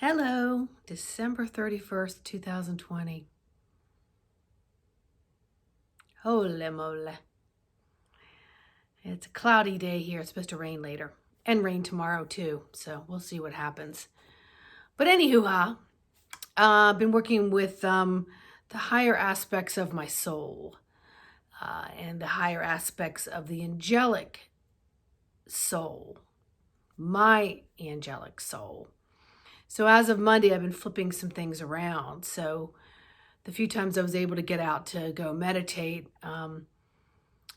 Hello, December 31st, 2020. Holy moly. It's a cloudy day here. It's supposed to rain later and rain tomorrow too. So we'll see what happens. But anywho, I've been working with the higher aspects of my soul and the higher aspects of the angelic soul, my angelic soul. So as of Monday, I've been flipping some things around. So the few times I was able to get out to go meditate,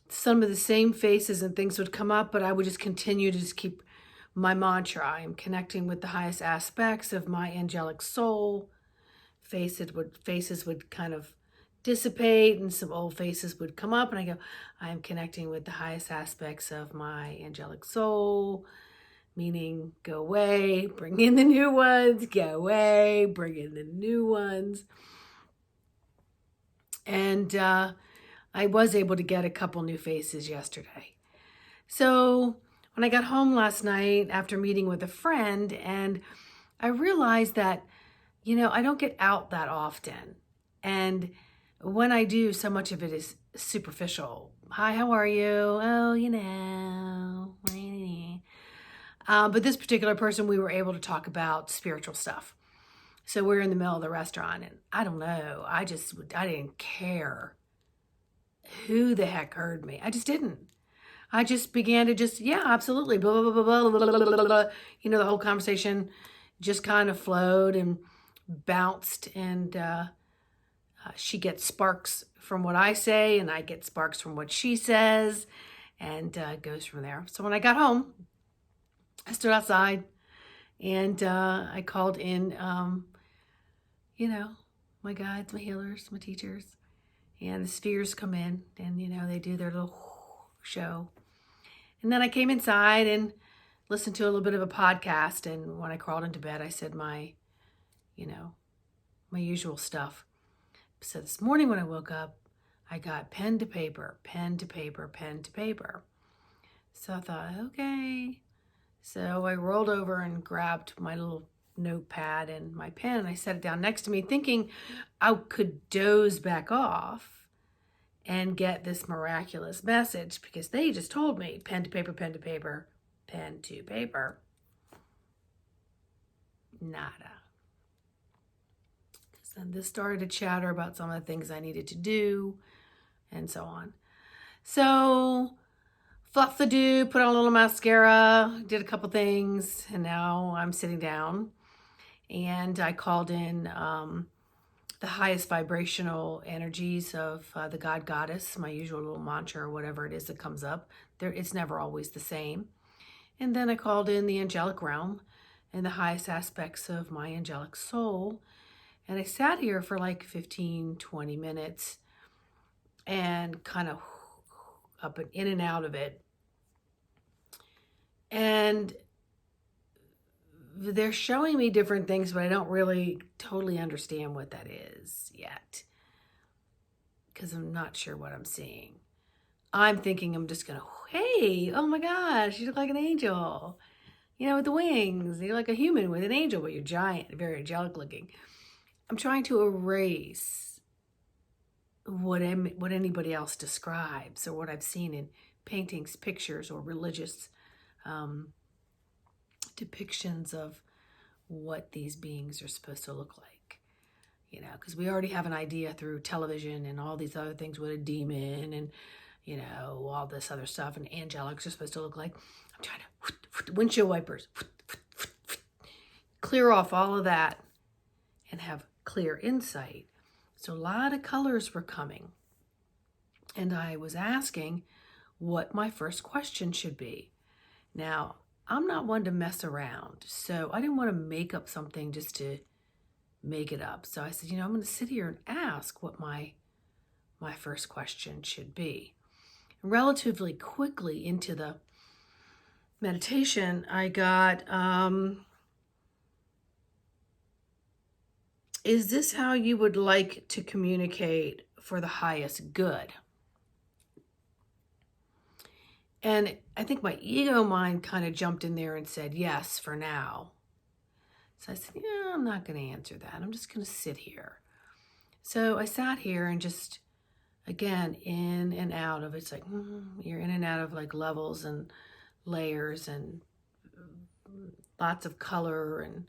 some of the same faces and things would come up, but I would just continue to just keep my mantra. I am connecting with the highest aspects of my angelic soul. Faces would kind of dissipate and some old faces would come up, and I go, I am connecting with the highest aspects of my angelic soul, meaning go away, bring in the new ones, go away, bring in the new ones. And I was able to get a couple new faces yesterday. So when I got home last night after meeting with a friend, and I realized that, I don't get out that often. And when I do, so much of it is superficial. Hi, how are you? Oh, but this particular person, we were able to talk about spiritual stuff. So we're in the middle of the restaurant, and I don't know. I didn't care who the heck heard me. I just didn't. I just began to yeah, absolutely. Blah, blah, blah, blah, blah, blah, blah, blah. The whole conversation just kind of flowed and bounced. And she gets sparks from what I say, and I get sparks from what she says, and it goes from there. So when I got home, I stood outside and I called in, my guides, my healers, my teachers. And the spheres come in and, they do their little show. And then I came inside and listened to a little bit of a podcast. And when I crawled into bed, I said my usual stuff. So this morning when I woke up, I got pen to paper, pen to paper, pen to paper. So I thought, okay. So I rolled over and grabbed my little notepad and my pen. I set it down next to me thinking I could doze back off and get this miraculous message because they just told me pen to paper, pen to paper, pen to paper. Nada. So then this started to chatter about some of the things I needed to do and so on. So fluff the do, put on a little mascara, did a couple things, and now I'm sitting down. And I called in the highest vibrational energies of the God Goddess, my usual little mantra or whatever it is that comes up. It's never always the same. And then I called in the angelic realm and the highest aspects of my angelic soul. And I sat here for like 15, 20 minutes and kind of up and in and out of it. And they're showing me different things, but I don't really totally understand what that is yet because I'm not sure what I'm seeing. I'm thinking I'm just going to, hey, oh my gosh, you look like an angel, with the wings. You're like a human with an angel, but you're giant, very angelic looking. I'm trying to erase what anybody else describes or what I've seen in paintings, pictures, or religious depictions of what these beings are supposed to look like, because we already have an idea through television and all these other things with a demon and, all this other stuff and angelics are supposed to look like. I'm trying to windshield wipers, clear off all of that and have clear insight. So a lot of colors were coming. And I was asking what my first question should be. Now, I'm not one to mess around, so I didn't want to make up something just to make it up. So I said, I'm going to sit here and ask what my first question should be. And relatively quickly into the meditation, I got, is this how you would like to communicate for the highest good? And I think my ego mind kind of jumped in there and said, yes, for now. So I said, yeah, I'm not going to answer that. I'm just going to sit here. So I sat here and just, again, in and out of, it's like, you're in and out of like levels and layers and lots of color and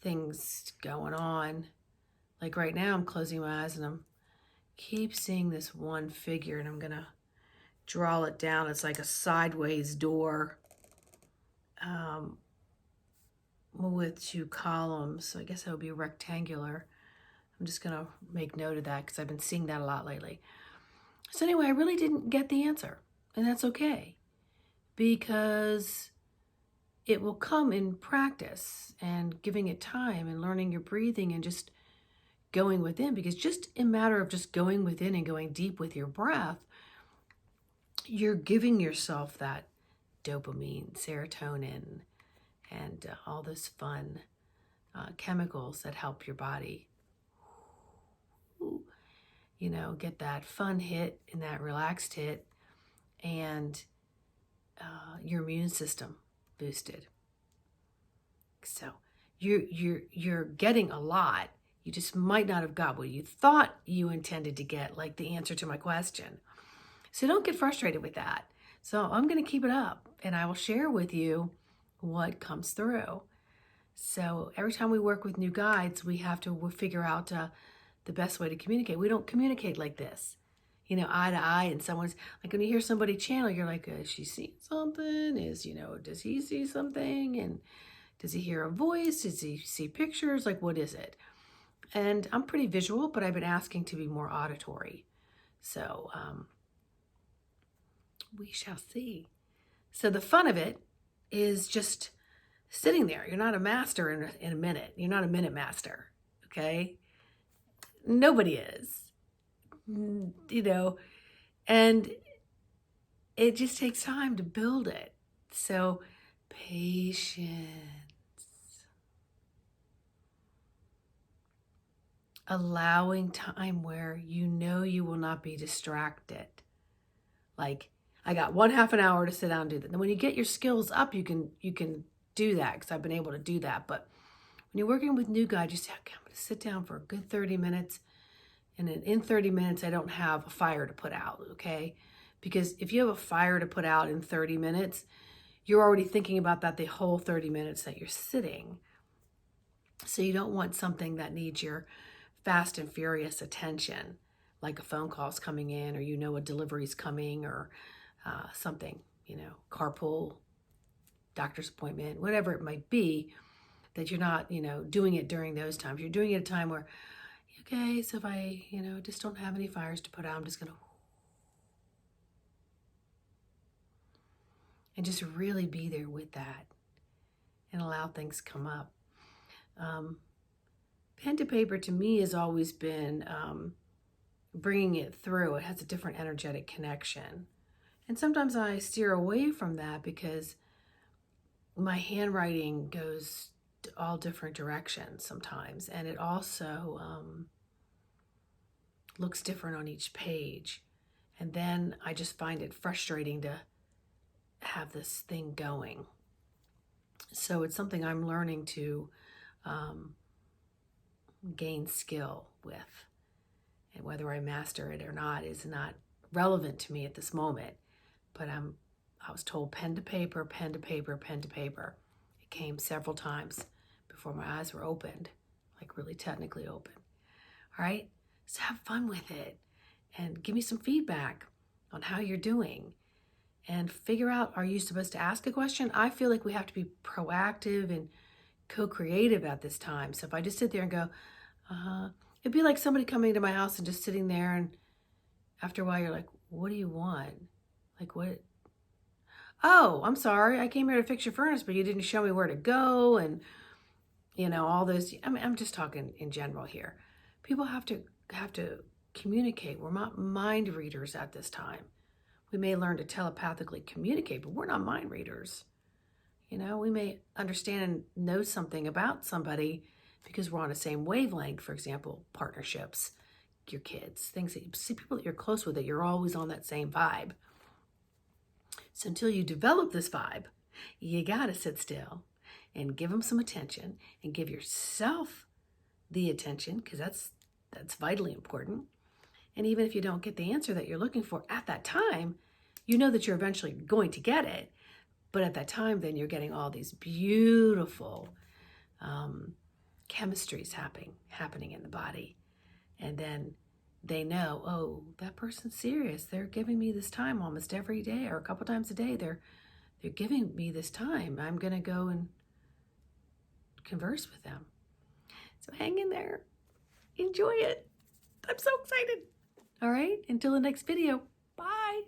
things going on. Like right now I'm closing my eyes and I'm keep seeing this one figure, and I'm going to draw it down. It's like a sideways door with 2 columns. So I guess that would be rectangular. I'm just going to make note of that because I've been seeing that a lot lately. So anyway, I really didn't get the answer, and that's okay, because it will come in practice and giving it time and learning your breathing and just going within, because just a matter of just going within and going deep with your breath, you're giving yourself that dopamine, serotonin, and all those fun chemicals that help your body, get that fun hit and that relaxed hit, and your immune system boosted. So you're getting a lot. You just might not have got what you thought you intended to get, like the answer to my question. So don't get frustrated with that. So I'm going to keep it up, and I will share with you what comes through. So every time we work with new guides, we have to figure out the best way to communicate. We don't communicate like this, eye to eye, and someone's like, when you hear somebody channel, you're like, is she seeing something? Does he see something? And does he hear a voice? Does he see pictures? Like, what is it? And I'm pretty visual, but I've been asking to be more auditory. So we shall see. So the fun of it is just sitting there. You're not a master in a minute. You're not a minute master, okay? Nobody is, and it just takes time to build it. So patience. Allowing time where you will not be distracted. Like, I got 1/2 an hour to sit down and do that. And when you get your skills up, you can do that, because I've been able to do that. But when you're working with new guides, you say, okay, I'm going to sit down for a good 30 minutes. And then in 30 minutes, I don't have a fire to put out, okay? Because if you have a fire to put out in 30 minutes, you're already thinking about that the whole 30 minutes that you're sitting. So you don't want something that needs your fast and furious attention, like a phone call's coming in, or a delivery's coming, or something, carpool, doctor's appointment, whatever it might be, that you're not, doing it during those times. You're doing it at a time where, okay, so if I, just don't have any fires to put out, I'm just going to, and just really be there with that and allow things come up. Pen to paper to me has always been bringing it through. It has a different energetic connection. And sometimes I steer away from that because my handwriting goes to all different directions sometimes. And it also looks different on each page. And then I just find it frustrating to have this thing going. So it's something I'm learning to gain skill with. And whether I master it or not is not relevant to me at this moment. But I was told pen to paper, pen to paper, pen to paper. It came several times before my eyes were opened, like really technically open. All right? So have fun with it and give me some feedback on how you're doing. And figure out, are you supposed to ask a question? I feel like we have to be proactive and co-creative at this time. So if I just sit there and go, it'd be like somebody coming to my house and just sitting there, and after a while you're like, what do you want? Like, what? Oh, I'm sorry, I came here to fix your furnace, but you didn't show me where to go, and all those. I mean, I'm just talking in general here. People have to communicate. We're not mind readers at this time. We may learn to telepathically communicate, but we're not mind readers. We may understand and know something about somebody because we're on the same wavelength. For example, partnerships, your kids, things that you see, people that you're close with, that you're always on that same vibe. So until you develop this vibe, you gotta sit still and give them some attention and give yourself the attention, because that's vitally important. And even if you don't get the answer that you're looking for at that time, you know that you're eventually going to get it. But at that time, then you're getting all these beautiful chemistries happening in the body. And then they know, oh, that person's serious. They're giving me this time almost every day, or a couple times a day. They're giving me this time. I'm going to go and converse with them. So hang in there. Enjoy it. I'm so excited. All right, until the next video. Bye.